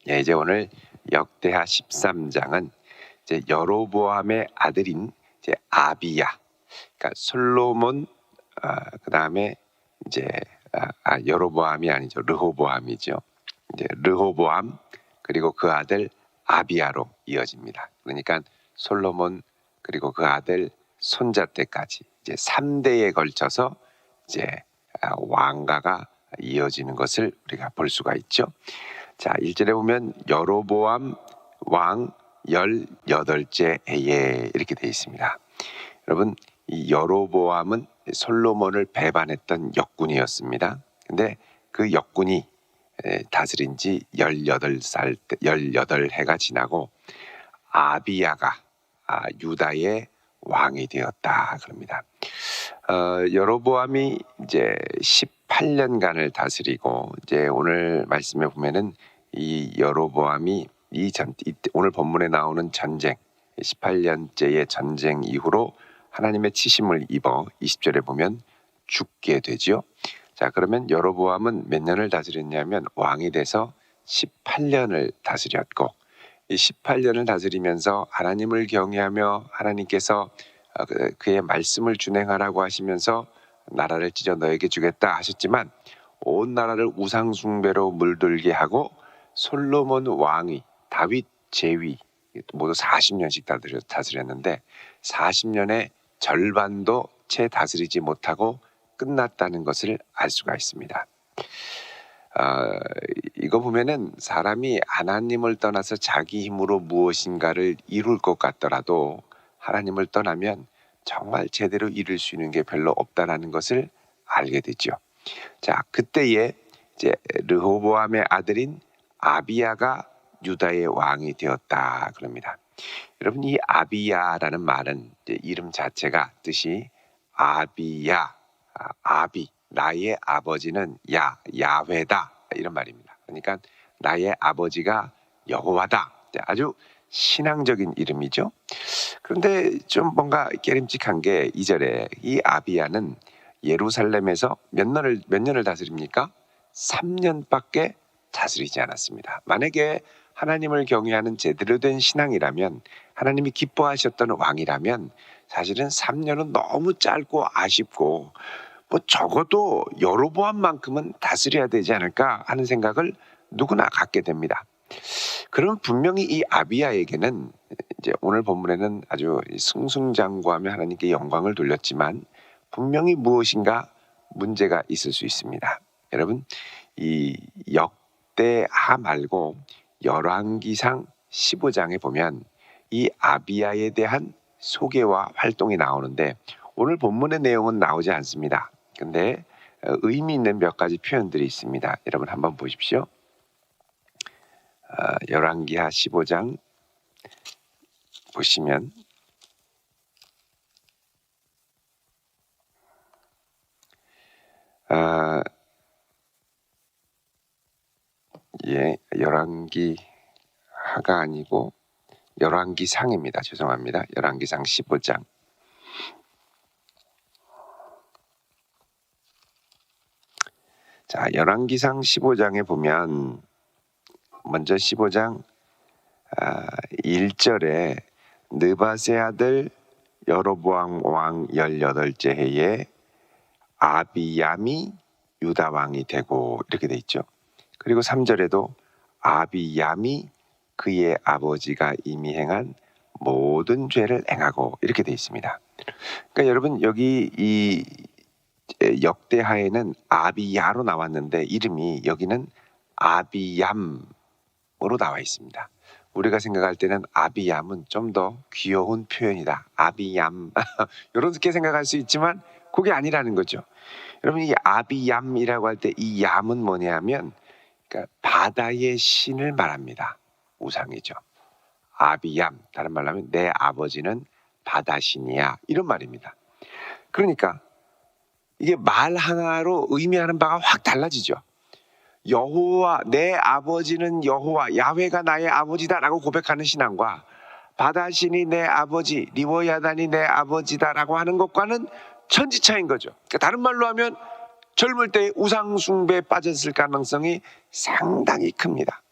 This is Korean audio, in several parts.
예, 이제 오늘 역대하 13장은 이제 여로보암의 아들인 이제 아비야, 그러니까 솔로몬, 그다음에 이제 여로보암이 아니죠, 르호보암이죠. 이제 르호보암 그리고 그 아들 아비야로 이어집니다. 그러니까 솔로몬 그리고 그 아들 손자 때까지 이제 3대에 걸쳐서 이제 왕가가 이어지는 것을 우리가 볼 수가 있죠. 자, 1절에 보면 여로보암 왕 18째 해에 이렇게 되어 있습니다. 여러분, 이 여로보암은 솔로몬을 배반했던 역군이었습니다. 근데 그 역군이 다스린 지 18해가 지나고 아비야가 유다의 왕이 되었다 그럽니다. 여로보암이 이제 18년간을 다스리고, 이제 오늘 말씀에 보면은 이 여로보암이 오늘 본문에 나오는 전쟁, 18년째의 전쟁 이후로 하나님의 치심을 입어 20절에 보면 죽게 되죠. 자, 그러면 여로보암은 몇 년을 다스렸냐면 왕이 돼서 18년을 다스렸고, 이 18년을 다스리면서 하나님을 경외하며 하나님께서 그의 말씀을 준행하라고 하시면서 나라를 찢어 너에게 주겠다 하셨지만 온 나라를 우상 숭배로 물들게 하고 솔로몬 왕이 다윗 제위 모두 40년씩 다스렸는데 40년의 절반도 채 다스리지 못하고 끝났다는 것을 알 수가 있습니다. 이거 보면은 사람이 하나님을 떠나서 자기 힘으로 무엇인가를 이룰 것 같더라도 하나님을 떠나면 정말 제대로 이룰 수 있는 게 별로 없다라는 것을 알게 되죠. 자, 그때에 이제 르호보암의 아들인 아비야가 유다의 왕이 되었다 그럽니다. 여러분, 이 아비야라는 말은 이제 이름 자체가 뜻이 아비야, 아비, 나의 아버지는 야훼다 이런 말입니다. 그러니까 나의 아버지가 여호와다. 아주 신앙적인 이름이죠. 그런데 좀 뭔가 깨림칙한 게 2절에 이 아비야는 예루살렘에서 몇 년을 다스립니까? 3년밖에 다스리지 않았습니다. 만약에 하나님을 경외하는 제대로 된 신앙이라면, 하나님이 기뻐하셨던 왕이라면 사실은 3년은 너무 짧고 아쉽고 적어도 여로보암만큼은 다스려야 되지 않을까 하는 생각을 누구나 갖게 됩니다. 그럼 분명히 이 아비야에게는 이제 오늘 본문에는 아주 승승장구하며 하나님께 영광을 돌렸지만 분명히 무엇인가 문제가 있을 수 있습니다. 여러분, 이 역대하 말고 열왕기상 15장에 보면 이 아비야에 대한 소개와 활동이 나오는데 오늘 본문의 내용은 나오지 않습니다. 근데 의미 있는 몇 가지 표현들이 있습니다. 여러분 한번 보십시오. 열왕기하 15장 보시면 열왕기하가 아니고 열왕기상입니다. 죄송합니다. 열왕기상 15장. 자, 열왕기상 15장에 보면 먼저 15장 1절에 느밧의 아들 여로보암 왕 18째 해에 아비얌이 유다 왕이 되고 이렇게 돼 있죠. 그리고 3절에도 아비얌이 그의 아버지가 이미 행한 모든 죄를 행하고 이렇게 돼 있습니다. 그러니까 여러분, 여기 이 역대하에는 아비야로 나왔는데 이름이 여기는 아비얌으로 나와 있습니다. 우리가 생각할 때는 아비얌은 좀 더 귀여운 표현이다. 아비얌 이렇게 생각할 수 있지만 그게 아니라는 거죠. 여러분, 이 아비얌이라고 할 때 이 얌은 뭐냐면 그러니까 바다의 신을 말합니다. 우상이죠. 아비얌, 다른 말로 하면 내 아버지는 바다신이야, 이런 말입니다. 그러니까 이게 말 하나로 의미하는 바가 확 달라지죠. 여호와, 내 아버지는 여호와, 야훼가 나의 아버지다라고 고백하는 신앙과 바다신이 내 아버지, 리워야단이 내 아버지다라고 하는 것과는 천지차이인 거죠. 그러니까 다른 말로 하면 젊을 때 우상 숭배에 빠졌을 가능성이 상당히 큽니다.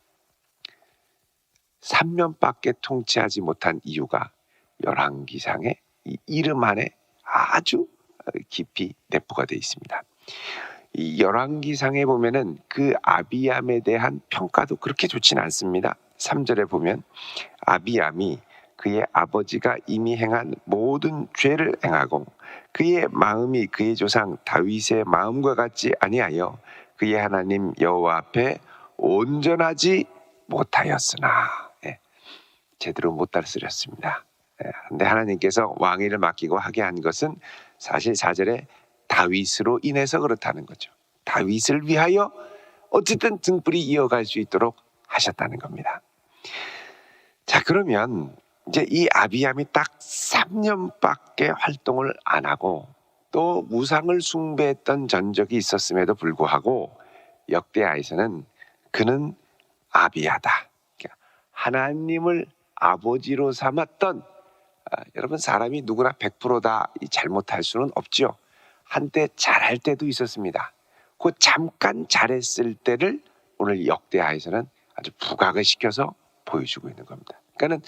3년밖에 통치하지 못한 이유가 열왕기상의 이 이름 안에 아주 깊이 내포가 되어 있습니다. 이 열왕기상에 보면은 그 아비암에 대한 평가도 그렇게 좋진 않습니다. 3절에 보면 아비암이 그의 아버지가 이미 행한 모든 죄를 행하고 그의 마음이 그의 조상 다윗의 마음과 같지 아니하여 그의 하나님 여호와 앞에 온전하지 못하였으나 제대로 못 다스렸습니다. 근데 하나님께서 왕위를 맡기고 하게 한 것은 사실 4절에 다윗으로 인해서 그렇다는 거죠. 다윗을 위하여 어쨌든 등불이 이어갈 수 있도록 하셨다는 겁니다. 자, 그러면 이제 이 아비암이 딱 3년밖에 활동을 안 하고 또 우상을 숭배했던 전적이 있었음에도 불구하고 역대하에서는 그는 아비야다. 하나님을 아버지로 삼았던 여러분 사람이 누구나 100%다 잘못할 수는 없죠. 한때 잘할 때도 있었습니다. 그 잠깐 잘했을 때를 오늘 역대하에서는 아주 부각을 시켜서 보여주고 있는 겁니다. 그러니까는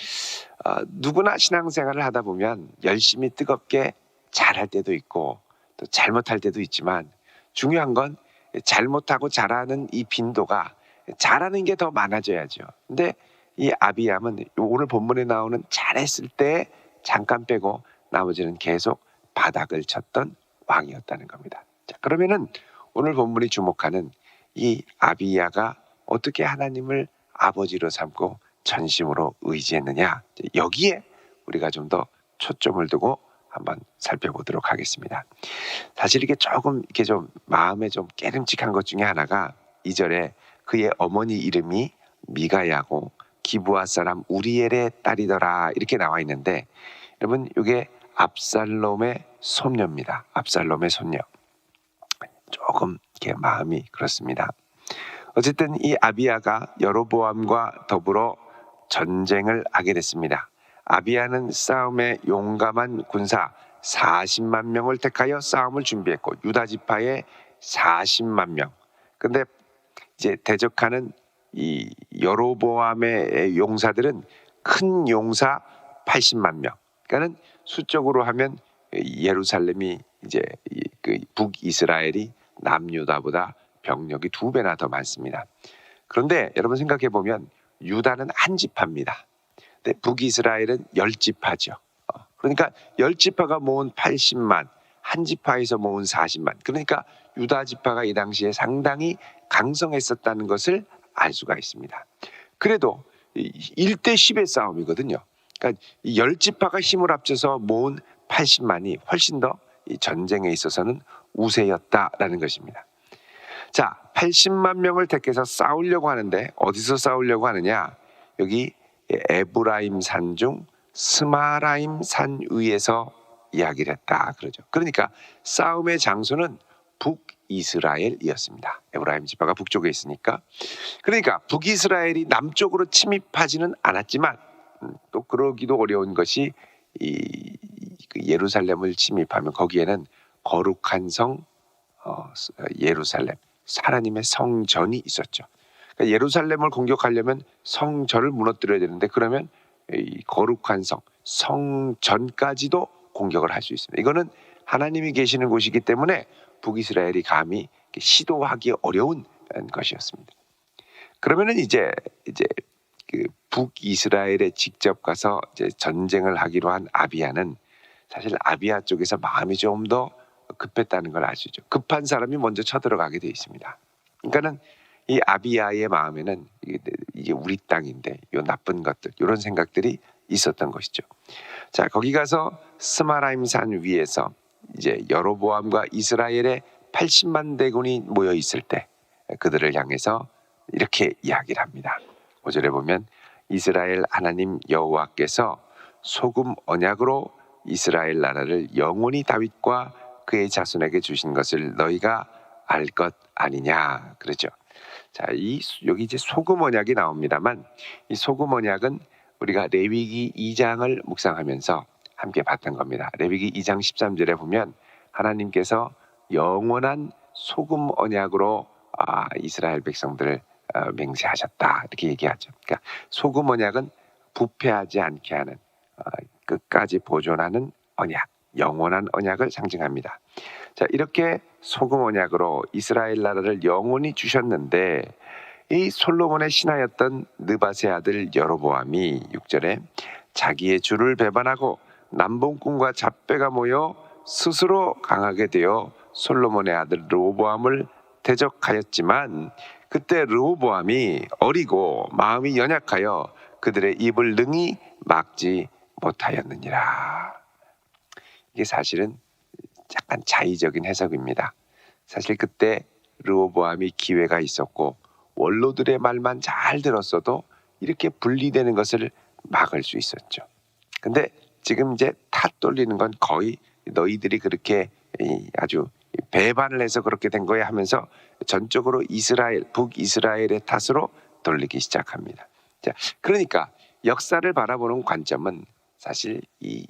누구나 신앙생활을 하다 보면 열심히 뜨겁게 잘할 때도 있고 또 잘못할 때도 있지만 중요한 건 잘못하고 잘하는 이 빈도가 잘하는 게 더 많아져야죠. 근데 이 아비암은 오늘 본문에 나오는 잘했을 때 잠깐 빼고 나머지는 계속 바닥을 쳤던 왕이었다는 겁니다. 자, 그러면은 오늘 본문이 주목하는 이 아비야가 어떻게 하나님을 아버지로 삼고 전심으로 의지했느냐, 여기에 우리가 좀 더 초점을 두고 한번 살펴보도록 하겠습니다. 사실 이게 조금 이렇게 좀 마음에 좀 깨름직한 것 중에 하나가 2절에 그의 어머니 이름이 미가야고 기브아 사람 우리엘의 딸이더라 이렇게 나와 있는데 여러분 이게 압살롬의 손녀입니다. 압살롬의 손녀. 조금 이렇게 마음이 그렇습니다. 어쨌든 이 아비야가 여로보암과 더불어 전쟁을 하게 됐습니다. 아비야는 싸움에 용감한 군사 40만 명을 택하여 싸움을 준비했고 유다 지파의 40만 명. 근데 이제 대적하는 이 여로보암의 용사들은 큰 용사 80만 명. 그러니까는 수적으로 하면 예루살렘이 이제 그 북이스라엘이 남유다보다 병력이 2배나 더 많습니다. 그런데 여러분 생각해 보면 유다는 한 지파입니다. 근데 북이스라엘은 10지파죠. 그러니까 10지파가 모은 80만, 한 지파에서 모은 40만. 그러니까 유다 지파가 이 당시에 상당히 강성했었다는 것을 알 수가 있습니다. 그래도 1대 10의 싸움이거든요. 그러니까 10지파가 힘을 합쳐서 모은 80만이 훨씬 더 이 전쟁에 있어서는 우세였다라는 것입니다. 자, 80만 명을 택해서 싸우려고 하는데 어디서 싸우려고 하느냐? 여기 에브라임 산 중 스마라임 산 위에서 이야기를 했다 그러죠. 그러니까 싸움의 장소는 북이스라엘이었습니다. 에브라임 지파가 북쪽에 있으니까. 그러니까 북이스라엘이 남쪽으로 침입하지는 않았지만 또 그러기도 어려운 것이 그 예루살렘을 침입하면 거기에는 거룩한 성 예루살렘 하나님의 성전이 있었죠. 그러니까 예루살렘을 공격하려면 성전을 무너뜨려야 되는데 그러면 이 거룩한 성전까지도 공격을 할 수 있습니다. 이거는 하나님이 계시는 곳이기 때문에 북이스라엘이 감히 시도하기 어려운 것이었습니다. 그러면은 이제 그 북이스라엘에 직접 가서 이제 전쟁을 하기로 한 아비야는 사실 아비야 쪽에서 마음이 좀 더 급했다는 걸 아시죠? 급한 사람이 먼저 쳐들어가게 돼 있습니다. 그러니까는 이 아비야의 마음에는 이게 우리 땅인데 이 나쁜 것들 이런 생각들이 있었던 것이죠. 자, 거기 가서 스마라임 산 위에서 이제 여로보암과 이스라엘의 80만 대군이 모여 있을 때 그들을 향해서 이렇게 이야기를 합니다. 5절에 보면 이스라엘 하나님 여호와께서 소금 언약으로 이스라엘 나라를 영원히 다윗과 그의 자손에게 주신 것을 너희가 알 것 아니냐 그러죠. 자, 여기 이제 소금 언약이 나옵니다만 이 소금 언약은 우리가 레위기 2장을 묵상하면서 함께 봤던 겁니다. 레위기 2장 13절에 보면 하나님께서 영원한 소금 언약으로 이스라엘 백성들을 맹세하셨다 이렇게 얘기하죠. 그러니까 소금 언약은 부패하지 않게 하는 끝까지 보존하는 언약, 영원한 언약을 상징합니다. 자, 이렇게 소금 언약으로 이스라엘 나라를 영원히 주셨는데 이 솔로몬의 신하였던 느밧의 아들 여로보암이 6절에 자기의 주를 배반하고 남봉꾼과 잡배가 모여 스스로 강하게 되어 솔로몬의 아들 르호보암을 대적하였지만 그때 르호보암이 어리고 마음이 연약하여 그들의 입을 능히 막지 못하였느니라. 이게 사실은 약간 자의적인 해석입니다. 사실 그때 르호보암이 기회가 있었고 원로들의 말만 잘 들었어도 이렇게 분리되는 것을 막을 수 있었죠. 근데 지금 이제 탓 돌리는 건 거의 너희들이 그렇게 아주 배반을 해서 그렇게 된 거야 하면서 전적으로 이스라엘, 북이스라엘의 탓으로 돌리기 시작합니다. 자, 그러니까 역사를 바라보는 관점은 사실 이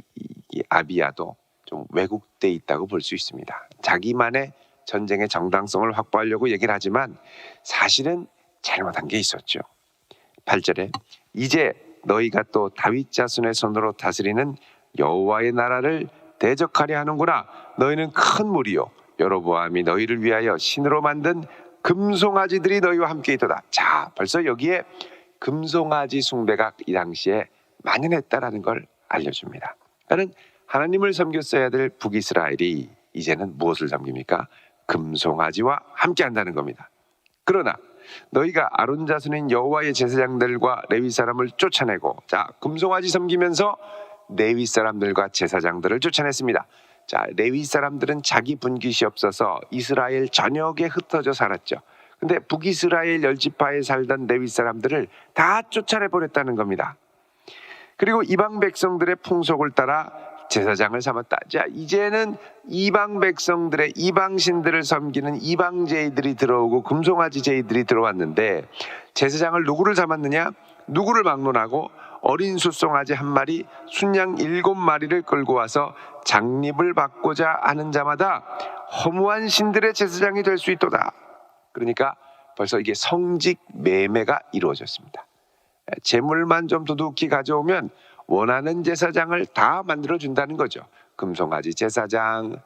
아비야도 좀 왜곡돼 있다고 볼 수 있습니다. 자기만의 전쟁의 정당성을 확보하려고 얘기를 하지만 사실은 잘못한 게 있었죠. 8절에 이제 너희가 또 다윗 자손의 손으로 다스리는 여호와의 나라를 대적하려 하는구나. 너희는 큰 무리요 여로보암이 너희를 위하여 신으로 만든 금송아지들이 너희와 함께 있도다. 자, 벌써 여기에 금송아지 숭배가 이 당시에 만연했다라는 걸 알려줍니다. 나는 하나님을 섬겼어야 될 북이스라엘이 이제는 무엇을 섬깁니까? 금송아지와 함께 한다는 겁니다. 그러나 너희가 아론 자손인 여호와의 제사장들과 레위 사람을 쫓아내고, 자, 금송아지 섬기면서 레위 사람들과 제사장들을 쫓아냈습니다. 자, 레위 사람들은 자기 분깃이 없어서 이스라엘 전역에 흩어져 살았죠. 근데 북이스라엘 10지파에 살던 레위 사람들을 다 쫓아내 버렸다는 겁니다. 그리고 이방 백성들의 풍속을 따라 제사장을 삼았다. 자, 이제는 이방 백성들의 이방신들을 섬기는 이방제이들이 들어오고 금송아지 제이들이 들어왔는데 제사장을 누구를 삼았느냐? 누구를 막론하고 어린 숫송아지 한 마리, 순양 7마리를 끌고 와서 장립을 받고자 하는 자마다 허무한 신들의 제사장이 될 수 있도다. 그러니까 벌써 이게 성직 매매가 이루어졌습니다. 재물만 좀 두둑히 가져오면 원하는 제사장을 다 만들어준다는 거죠. 금송아지 제사장,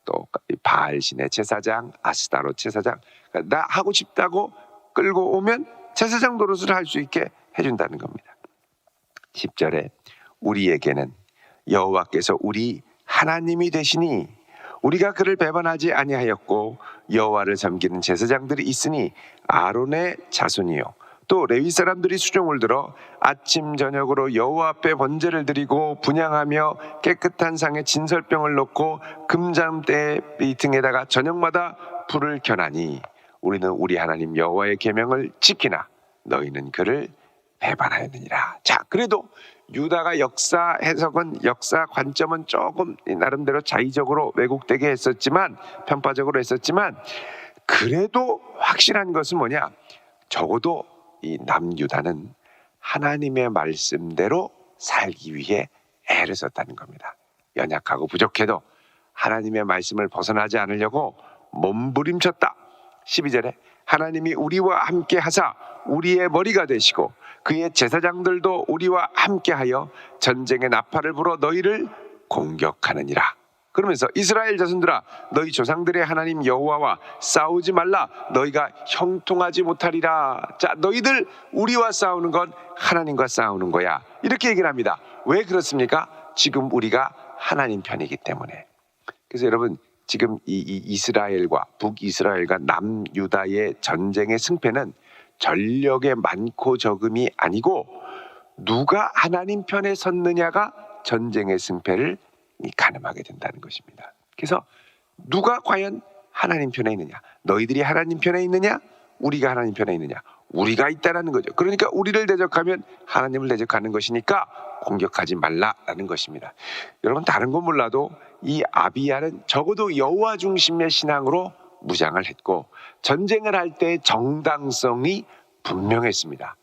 또 바알신의 제사장, 아스타롯 제사장. 그러니까 나 하고 싶다고 끌고 오면 제사장 노릇을 할 수 있게 해준다는 겁니다. 10절에 우리에게는 여호와께서 우리 하나님이 되시니 우리가 그를 배반하지 아니하였고 여호와를 섬기는 제사장들이 있으니 아론의 자손이요 또 레위 사람들이 수종을 들어 아침 저녁으로 여호와 앞에 번제를 드리고 분향하며 깨끗한 상에 진설병을 넣고 금잔대 등에다가 저녁마다 불을 켜나니 우리는 우리 하나님 여호와의 계명을 지키나 너희는 그를 배반하였느니라. 자, 그래도 유다가 역사 해석은, 역사 관점은 조금 나름대로 자의적으로 왜곡되게 했었지만, 편파적으로 했었지만, 그래도 확실한 것은 뭐냐? 적어도 이 남유다는 하나님의 말씀대로 살기 위해 애를 썼다는 겁니다. 연약하고 부족해도 하나님의 말씀을 벗어나지 않으려고 몸부림쳤다. 12절에 하나님이 우리와 함께 하사 우리의 머리가 되시고 그의 제사장들도 우리와 함께하여 전쟁의 나팔을 불어 너희를 공격하느니라. 그러면서 이스라엘 자손들아 너희 조상들의 하나님 여호와와 싸우지 말라. 너희가 형통하지 못하리라. 자, 너희들 우리와 싸우는 건 하나님과 싸우는 거야. 이렇게 얘기를 합니다. 왜 그렇습니까? 지금 우리가 하나님 편이기 때문에. 그래서 여러분 지금 이 이스라엘과 북이스라엘과 남유다의 전쟁의 승패는 전력의 많고 적음이 아니고 누가 하나님 편에 섰느냐가 전쟁의 승패를 가늠하게 된다는 것입니다. 그래서 누가 과연 하나님 편에 있느냐? 너희들이 하나님 편에 있느냐? 우리가 하나님 편에 있느냐? 우리가 있다라는 거죠. 그러니까 우리를 대적하면 하나님을 대적하는 것이니까 공격하지 말라라는 것입니다. 여러분 다른 건 몰라도 이 아비야는 적어도 여호와 중심의 신앙으로 무장을 했고 전쟁을 할 때 정당성이 분명했습니다.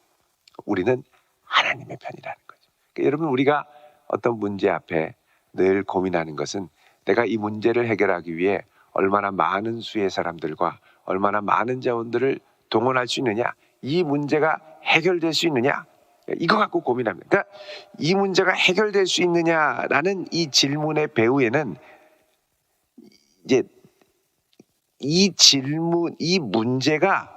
우리는 하나님의 편이라는 거죠. 그러니까 여러분 우리가 어떤 문제 앞에 늘 고민하는 것은 내가 이 문제를 해결하기 위해 얼마나 많은 수의 사람들과 얼마나 많은 자원들을 동원할 수 있느냐, 이 문제가 해결될 수 있느냐? 이거 갖고 고민합니다. 그러니까 이 문제가 해결될 수 있느냐라는 이 질문의 배후에는 이제 이 질문, 이 문제가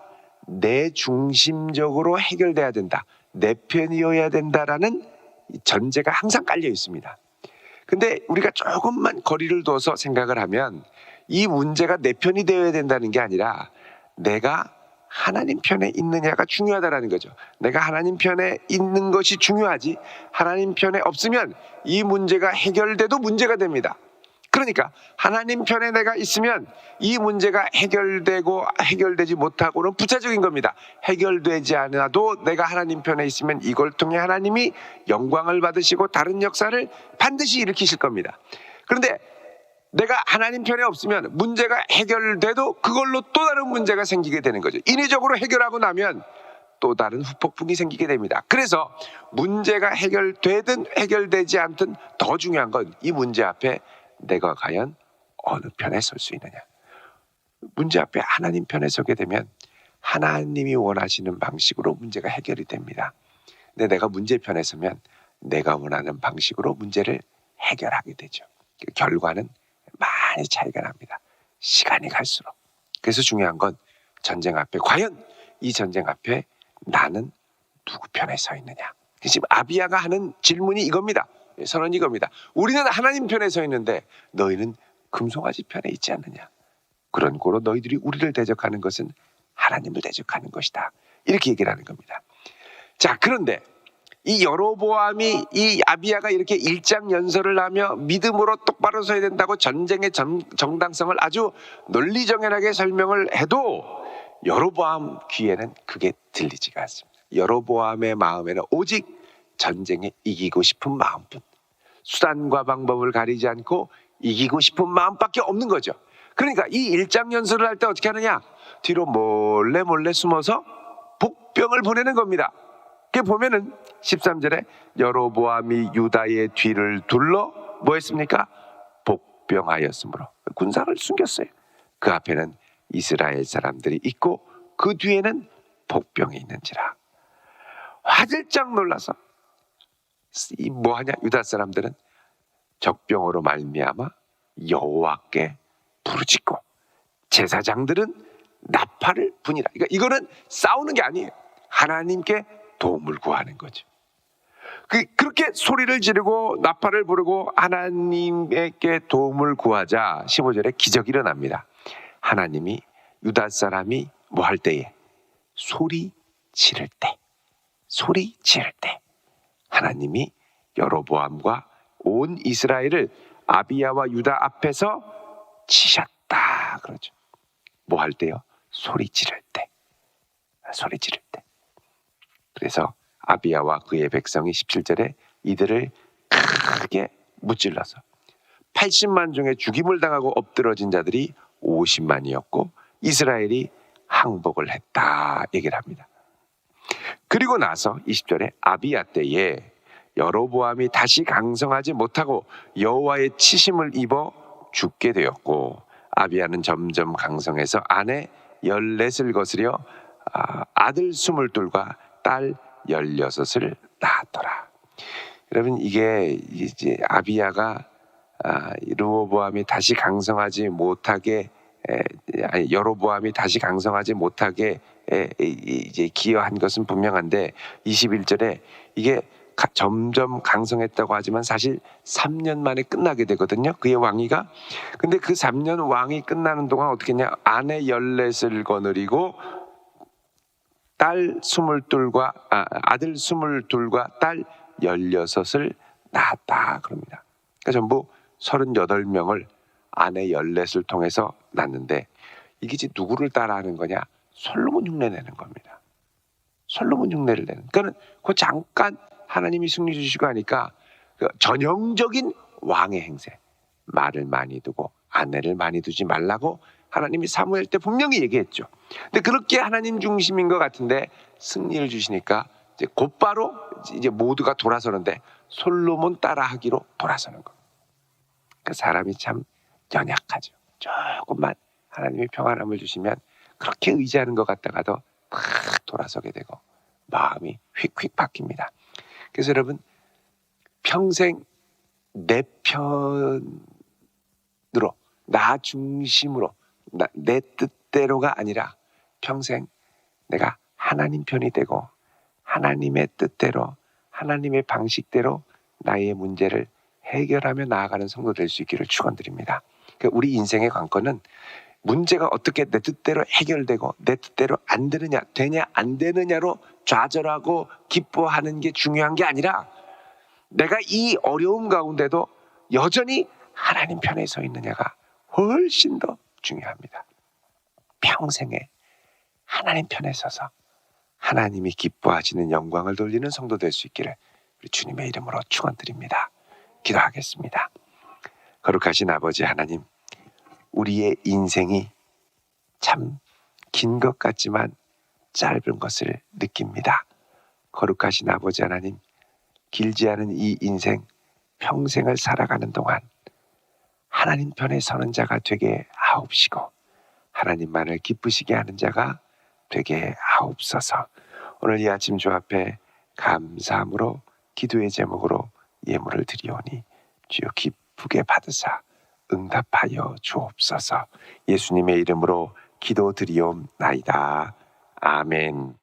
내 중심적으로 해결돼야 된다. 내 편이어야 된다라는 전제가 항상 깔려 있습니다. 근데 우리가 조금만 거리를 둬서 생각을 하면 이 문제가 내 편이 되어야 된다는 게 아니라 내가 하나님 편에 있느냐가 중요하다라는 거죠. 내가 하나님 편에 있는 것이 중요하지 하나님 편에 없으면 이 문제가 해결돼도 문제가 됩니다. 그러니까 하나님 편에 내가 있으면 이 문제가 해결되고 해결되지 못하고는 부차적인 겁니다. 해결되지 않아도 내가 하나님 편에 있으면 이걸 통해 하나님이 영광을 받으시고 다른 역사를 반드시 일으키실 겁니다. 그런데 내가 하나님 편에 없으면 문제가 해결돼도 그걸로 또 다른 문제가 생기게 되는 거죠. 인위적으로 해결하고 나면 또 다른 후폭풍이 생기게 됩니다. 그래서 문제가 해결되든 해결되지 않든 더 중요한 건 이 문제 앞에 내가 과연 어느 편에 설 수 있느냐. 문제 앞에 하나님 편에 서게 되면 하나님이 원하시는 방식으로 문제가 해결이 됩니다. 근데 내가 문제 편에 서면 내가 원하는 방식으로 문제를 해결하게 되죠. 결과는 많이 차이가 납니다. 시간이 갈수록. 그래서 중요한 건 전쟁 앞에 과연 이 전쟁 앞에 나는 누구 편에 서 있느냐. 지금 아비야가 하는 질문이 이겁니다. 선언이 이겁니다. 우리는 하나님 편에 서 있는데 너희는 금송아지 편에 있지 않느냐. 그런 고로 너희들이 우리를 대적하는 것은 하나님을 대적하는 것이다. 이렇게 얘기를 하는 겁니다. 자, 그런데 이 여로보암이 이 아비야가 이렇게 일장연설을 하며 믿음으로 똑바로 서야 된다고 전쟁의 정당성을 아주 논리정연하게 설명을 해도 여로보암 귀에는 그게 들리지가 않습니다. 여로보암의 마음에는 오직 전쟁에 이기고 싶은 마음뿐, 수단과 방법을 가리지 않고 이기고 싶은 마음밖에 없는 거죠. 그러니까 이 일장연설을 할 때 어떻게 하느냐, 뒤로 몰래 숨어서 복병을 보내는 겁니다. 그 보면은 13절에 여로보암이 유다의 뒤를 둘러 뭐 했습니까? 복병하였으므로 군사를 숨겼어요. 그 앞에는 이스라엘 사람들이 있고 그 뒤에는 복병이 있는지라. 화들짝 놀라서 뭐하냐? 유다 사람들은 적병으로 말미암아 여호와께 부르짖고 제사장들은 나팔을 부니라. 그러니까 이거는 싸우는 게 아니에요. 하나님께 도움을 구하는 거죠. 그렇게 소리를 지르고 나팔을 부르고 하나님께 도움을 구하자 15절에 기적이 일어납니다. 하나님이 유다 사람이 뭐 할 때에 소리 지를 때 하나님이 여로보암과 온 이스라엘을 아비야와 유다 앞에서 치셨다 그러죠. 뭐 할 때요? 소리 지를 때. 그래서 아비야와 그의 백성이 17절에 이들을 크게 무찔러서 80만 중에 죽임을 당하고 엎드러진 자들이 50만이었고 이스라엘이 항복을 했다 얘기를 합니다. 그리고 나서 20절에 아비야 때에 여로보암이 다시 강성하지 못하고 여호와의 치심을 입어 죽게 되었고 아비야는 점점 강성해서 아내 14을 거스려 아들 22과 딸 16을 낳았더라. 여러분 이게 이제 아비야가 여로보암이 다시 강성하지 못하게 여로보암이 다시 강성하지 못하게 이제 기여한 것은 분명한데 21절에 이게 점점 강성했다고 하지만 사실 3년 만에 끝나게 되거든요. 그의 왕위가. 근데 그 3년 왕이 끝나는 동안 어떻게 했냐? 아내 14을 거느리고 아들 22과 딸 16을 낳았다 그럽니다. 그러니까 전부 38명을 아내 14을 통해서 낳는데 이게 이제 누구를 따라하는 거냐? 솔로몬 흉내 내는 겁니다. 솔로몬 흉내를 내는. 그러니까 그 잠깐 하나님이 승리 주시고 하니까 그 전형적인 왕의 행세. 말을 많이 두고 아내를 많이 두지 말라고 하나님이 사무엘 때 분명히 얘기했죠. 근데 그렇게 하나님 중심인 것 같은데 승리를 주시니까 이제 곧바로 이제 모두가 돌아서는데 솔로몬 따라하기로 돌아서는 거. 그 사람이 참 연약하죠. 조금만 하나님이 평안함을 주시면 그렇게 의지하는 것 같다가도 탁 돌아서게 되고 마음이 휙휙 바뀝니다. 그래서 여러분 평생 내 편으로 나 중심으로 내 뜻대로가 아니라 평생 내가 하나님 편이 되고 하나님의 뜻대로 하나님의 방식대로 나의 문제를 해결하며 나아가는 성도 될 수 있기를 축원드립니다. 그러니까 우리 인생의 관건은 문제가 어떻게 내 뜻대로 해결되고 내 뜻대로 안 되느냐 되냐 안 되느냐로 좌절하고 기뻐하는 게 중요한 게 아니라 내가 이 어려움 가운데도 여전히 하나님 편에 서 있느냐가 훨씬 더 중요합니다. 평생에 하나님 편에 서서 하나님이 기뻐하시는 영광을 돌리는 성도 될 수 있기를 우리 주님의 이름으로 축원드립니다. 기도하겠습니다. 거룩하신 아버지 하나님, 우리의 인생이 참 긴 것 같지만 짧은 것을 느낍니다. 거룩하신 아버지 하나님, 길지 않은 이 인생 평생을 살아가는 동안 하나님 편에 서는 자가 되게 하옵시고 하나님만을 기쁘시게 하는 자가 되게 하옵소서. 오늘 이 아침 주 앞에 감사함으로 기도의 제목으로 예물을 드리오니 주여 기쁘게 받으사 응답하여 주옵소서. 예수님의 이름으로 기도드리옵나이다. 아멘.